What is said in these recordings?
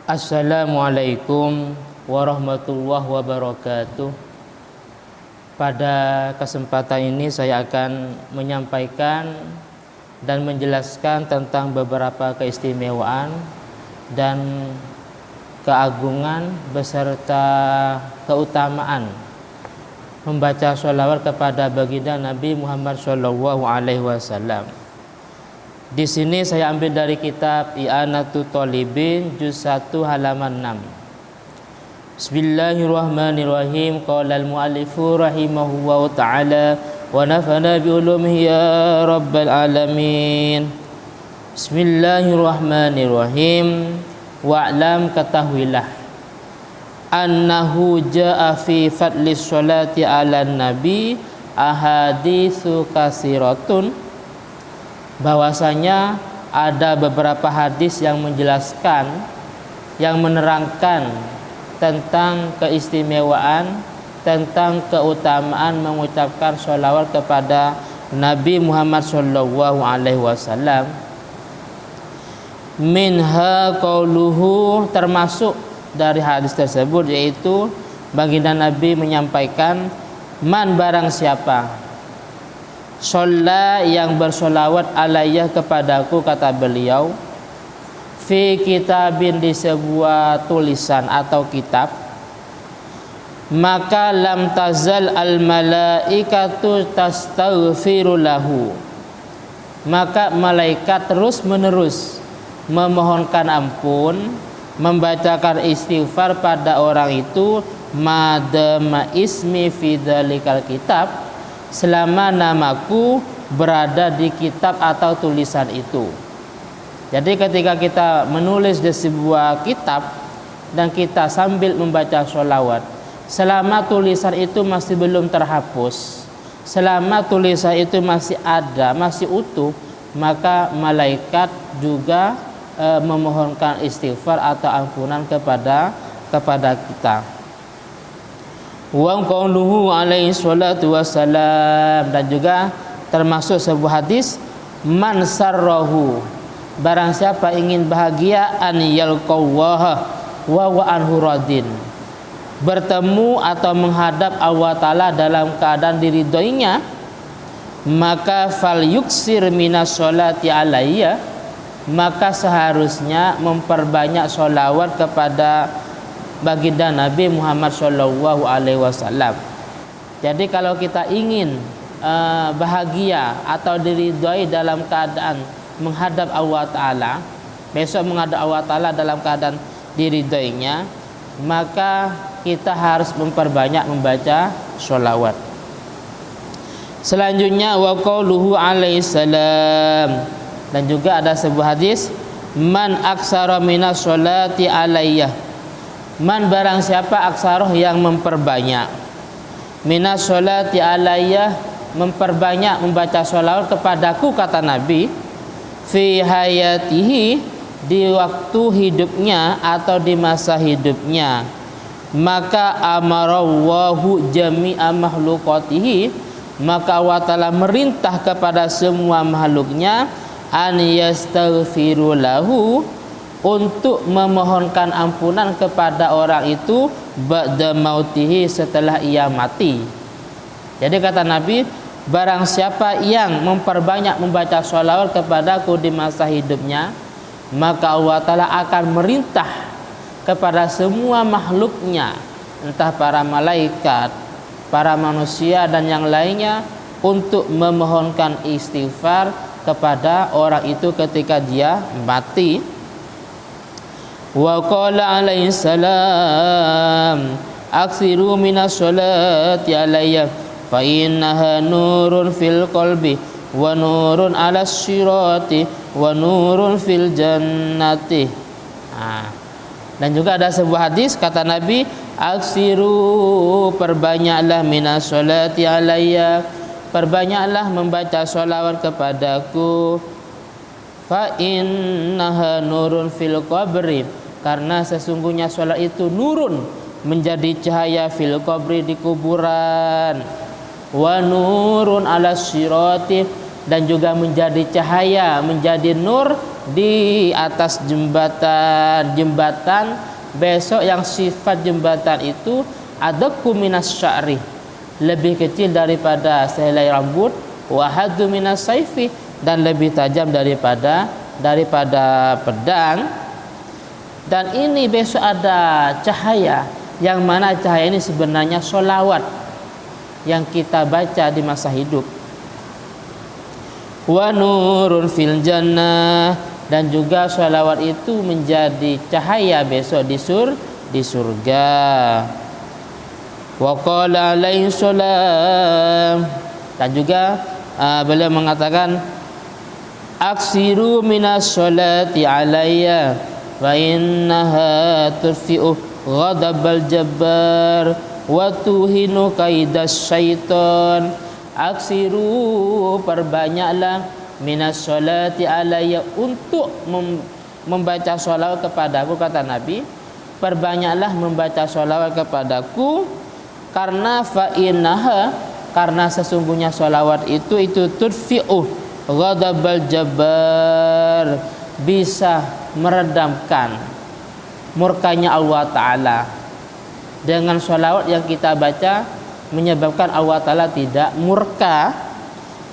Assalamualaikum warahmatullahi wabarakatuh. Pada kesempatan ini saya akan menyampaikan dan menjelaskan tentang beberapa keistimewaan dan keagungan beserta keutamaan membaca sholawat kepada baginda Nabi Muhammad SAW. Di sini saya ambil dari kitab I'anatul Talibin juz 1 halaman 6. Bismillahirrahmanirrahim. Qala al-muallifu rahimahullahu ta'ala wa nafa'ana bi ulumihi ya rabbal alamin. Bismillahirrahmanirrahim. Wa'lam, ketahuilah, annahu ja'a fi fadlis sholati ala nabi ahaditsu kasiratun, bahwasanya ada beberapa hadis yang menjelaskan, yang menerangkan tentang keistimewaan, tentang keutamaan mengucapkan sholawat kepada Nabi Muhammad SAW. Minha qauluhu, termasuk dari hadis tersebut yaitu baginda Nabi menyampaikan, man, barang siapa sholla, yang bersolawat alayya kepadaku, kata beliau, fi kitabin, di sebuah tulisan atau kitab, maka lam tazal al malaikatu tastaghfiru lahu, maka malaikat terus menerus memohonkan ampun, membacakan istighfar pada orang itu, madama ismi fi dzalikal kitab, selama namaku berada di kitab atau tulisan itu. Jadi ketika kita menulis di sebuah kitab dan kita sambil membaca sholawat, selama tulisan itu masih belum terhapus, selama tulisan itu masih ada, masih utuh, maka malaikat juga memohonkan istighfar atau ampunan kepada kita. Wa qauluhu alaihi salatu wassalam, dan juga termasuk sebuah hadis, man sarrahu, barang siapa ingin bahagia, an yalqallaha wa wa anhu radin, bertemu atau menghadap Allah Ta'ala dalam keadaan diridhoinya, maka fal yuksir minas sholati alayya, maka seharusnya memperbanyak sholawat kepada baginda Nabi Muhammad SAW. Jadi kalau kita ingin bahagia atau diridhoi dalam keadaan menghadap Allah Ta'ala, besok menghadap Allah Ta'ala dalam keadaan diridhoinya, maka kita harus memperbanyak membaca sholawat. Selanjutnya wa qauluhu alaihi salam, dan juga ada sebuah hadis, man aksara minas sholati alayya, man, barang siapa aksaroh, yang memperbanyak, minas sholati alayya, memperbanyak membaca sholawat kepadaku, kata Nabi, fi hayatihi, di waktu hidupnya atau di masa hidupnya, maka amarallahu jami'a mahlukatihi, maka Allah Ta'ala merintah kepada semua makhluknya, an yastaghfiru lahu, untuk memohonkan ampunan kepada orang itu, ba'da mautihi, setelah ia mati. Jadi kata Nabi, barang siapa yang memperbanyak membaca sholawat kepadaku di masa hidupnya, maka Allah Ta'ala akan merintah kepada semua makhluknya, entah para malaikat, para manusia dan yang lainnya, untuk memohonkan istighfar kepada orang itu ketika dia mati. Wa qala alaihi salam, aksiru minas sholati alayya fa innaha nurun fil qalbi wa nurun ala sirati wa nurun fil jannati. Dan juga ada sebuah hadis, kata Nabi, aksiru, perbanyaklah minas sholati alayya, perbanyaklah membaca sholawat kepadaku, fa innaha nurun fil qabri, karena sesungguhnya sholat itu nurun, menjadi cahaya, fil qabri, di kuburan, wa nurun ala sirati, dan juga menjadi cahaya, menjadi nur di atas jembatan besok yang sifat jembatan itu adaku minas sya'ri, lebih kecil daripada sehelai rambut, wa haddu minas saifi, dan lebih tajam daripada pedang. Dan ini besok ada cahaya, yang mana cahaya ini sebenarnya sholawat yang kita baca di masa hidup. Wa nurun fil jannah, dan juga sholawat itu menjadi cahaya besok di surga. Wa qala alaihi salam, dan juga beliau mengatakan aksiru minas sholati alayya fa innaha turfi'u ghadabal jabbar wa tuhinu kaidas syaiton. Aksiru, perbanyaklah minas sholati alayya, untuk membaca sholawat kepadaku, kata Nabi, perbanyaklah membaca sholawat kepadaku, karena fa'innaha, karena sesungguhnya sholawat itu tudfi'u ghadabal jabbar, bisa meredamkan murkanya Allah Ta'ala. Dengan sholawat yang kita baca menyebabkan Allah Ta'ala tidak murka,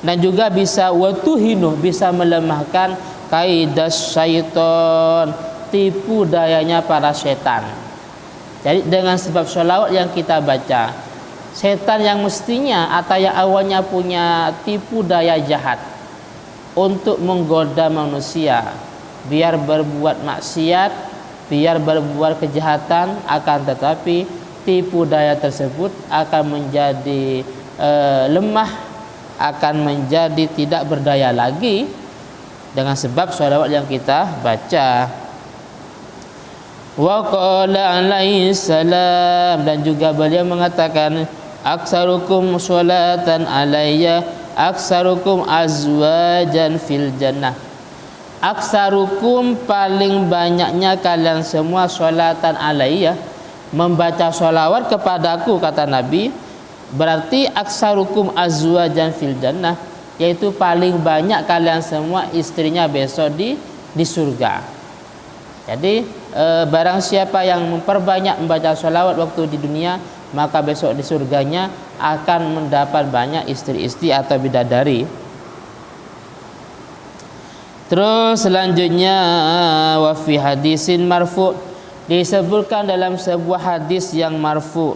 dan juga bisa watuhinu, bisa melemahkan kaidas syaiton, tipu dayanya para setan. Jadi dengan sebab sholawat yang kita baca, setan yang mestinya atau yang awalnya punya tipu daya jahat untuk menggoda manusia biar berbuat maksiat, biar berbuat kejahatan, akan tetapi tipu daya tersebut akan menjadi lemah, akan menjadi tidak berdaya lagi dengan sebab sholawat yang kita baca. Wa qala alaihi salam, dan juga beliau mengatakan aksarukum sholatan alayya aksarukum azwajan fil jannah. Aksarukum, paling banyaknya kalian semua, sholatan alayya, membaca sholawat kepadaku, kata Nabi, berarti aksarukum azwajan fil jannah, yaitu paling banyak kalian semua istrinya besok di surga. Jadi barang siapa yang memperbanyak membaca sholawat waktu di dunia, maka besok di surganya akan mendapat banyak istri-istri atau bidadari. Terus selanjutnya, wa fi hadisin marfu', disebutkan dalam sebuah hadis yang marfu',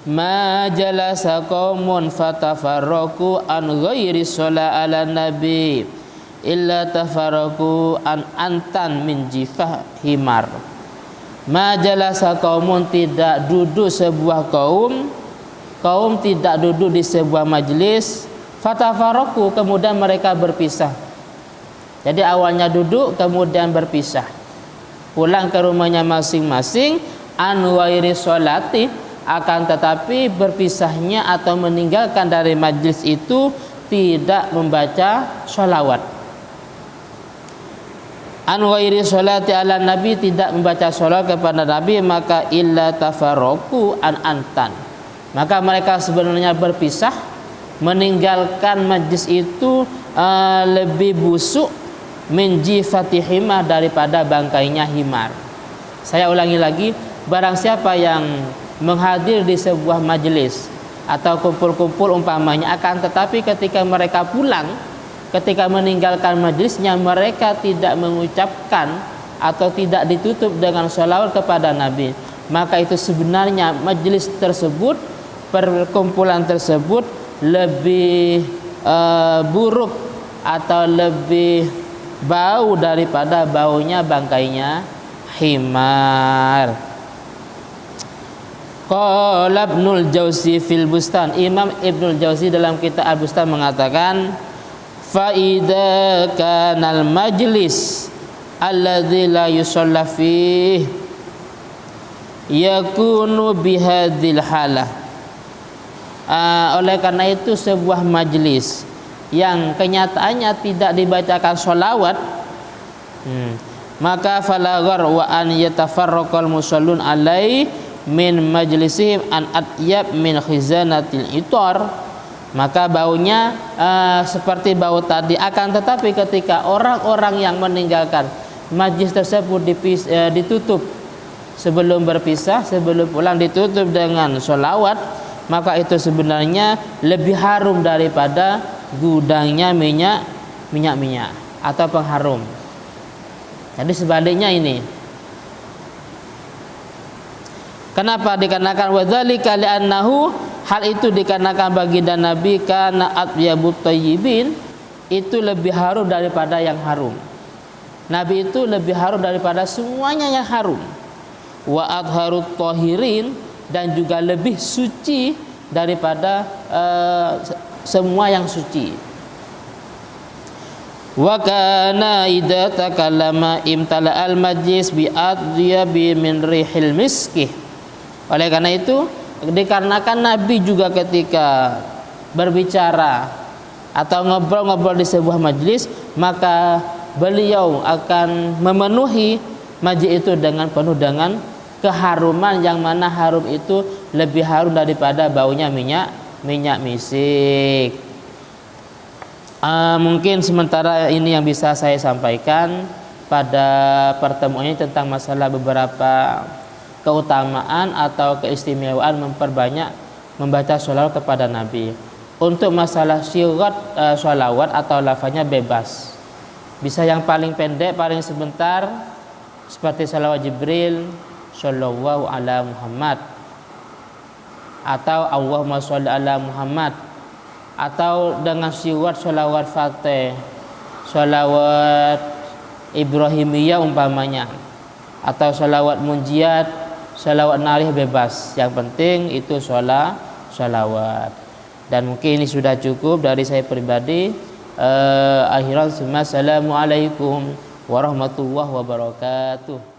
ma jalasa qaumun fatafarraqu an ghairi sholat ala nabi illa tafarraqu an antan min jifah himar. Ma jalasa qaumun, tidak duduk sebuah kaum tidak duduk di sebuah majlis, fatafarraqu, kemudian mereka berpisah. Jadi awalnya duduk kemudian berpisah, pulang ke rumahnya masing-masing, an ghairi sholati, akan tetapi berpisahnya atau meninggalkan dari majlis itu tidak membaca sholawat. An ghairi sholati ala nabi, tidak membaca sholawat kepada Nabi, maka illa tafarraqu an antan, maka mereka sebenarnya berpisah, meninggalkan majlis itu lebih busuk min jifati himar, daripada bangkainya himar. Saya ulangi lagi, barang siapa yang menghadir di sebuah majelis atau kumpul-kumpul umpamanya, akan tetapi ketika mereka pulang, ketika meninggalkan majelisnya, mereka tidak mengucapkan atau tidak ditutup dengan sholawat kepada Nabi, maka itu sebenarnya majelis tersebut, perkumpulan tersebut lebih buruk atau lebih bau daripada baunya bangkainya himar. Qala Ibnul Jauzi fil Bustan, Imam Ibnul Jauzi dalam kitab Al-Bustan mengatakan, fa idza kanal majlis alladzi la yusalla fihi yakunu bihadhil halah. Oleh karena itu, sebuah majlis yang kenyataannya tidak dibacakan sholawat, maka falaghar wa an yatafarraqal musallun alai min majlisihim an atyab min khizanatil itar, maka baunya seperti bau tadi. Akan tetapi ketika orang-orang yang meninggalkan majlis tersebut ditutup sebelum berpisah, sebelum pulang ditutup dengan sholawat, maka itu sebenarnya lebih harum daripada gudangnya minyak atau pengharum. Jadi sebaliknya ini. Kenapa dikarenakan wadzalika li'annahu, hal itu dikarenakan baginda Nabi kana atyabut thayyibin, itu lebih harum daripada yang harum. Nabi itu lebih harum daripada semuanya yang harum. Wa atharut thahirin, dan juga lebih suci daripada semua yang suci. Wa kana idza takallama imtala al majlis bi adyabi min rihil miski. Oleh karena itu, dikarenakan Nabi juga ketika berbicara atau ngobrol-ngobrol di sebuah majlis, maka beliau akan memenuhi majlis itu dengan penuh dengan keharuman, yang mana harum itu lebih harum daripada baunya minyak misik. Mungkin sementara ini yang bisa saya sampaikan pada pertemuan ini tentang masalah beberapa keutamaan atau keistimewaan memperbanyak membaca sholawat kepada Nabi. Untuk masalah syirat sholawat atau lafaznya bebas, bisa yang paling pendek, paling sebentar, seperti sholawat Jibril, Shallallahu ala Muhammad, atau Allahumma sholli ala Muhammad, atau dengan syirat sholawat Fatih, sholawat Ibrahimiyah umpamanya, atau sholawat Munjiat, sholawat narih, bebas. Yang penting itu sholawat. Dan mungkin ini sudah cukup dari saya pribadi. Akhiran, assalamualaikum warahmatullahi wabarakatuh.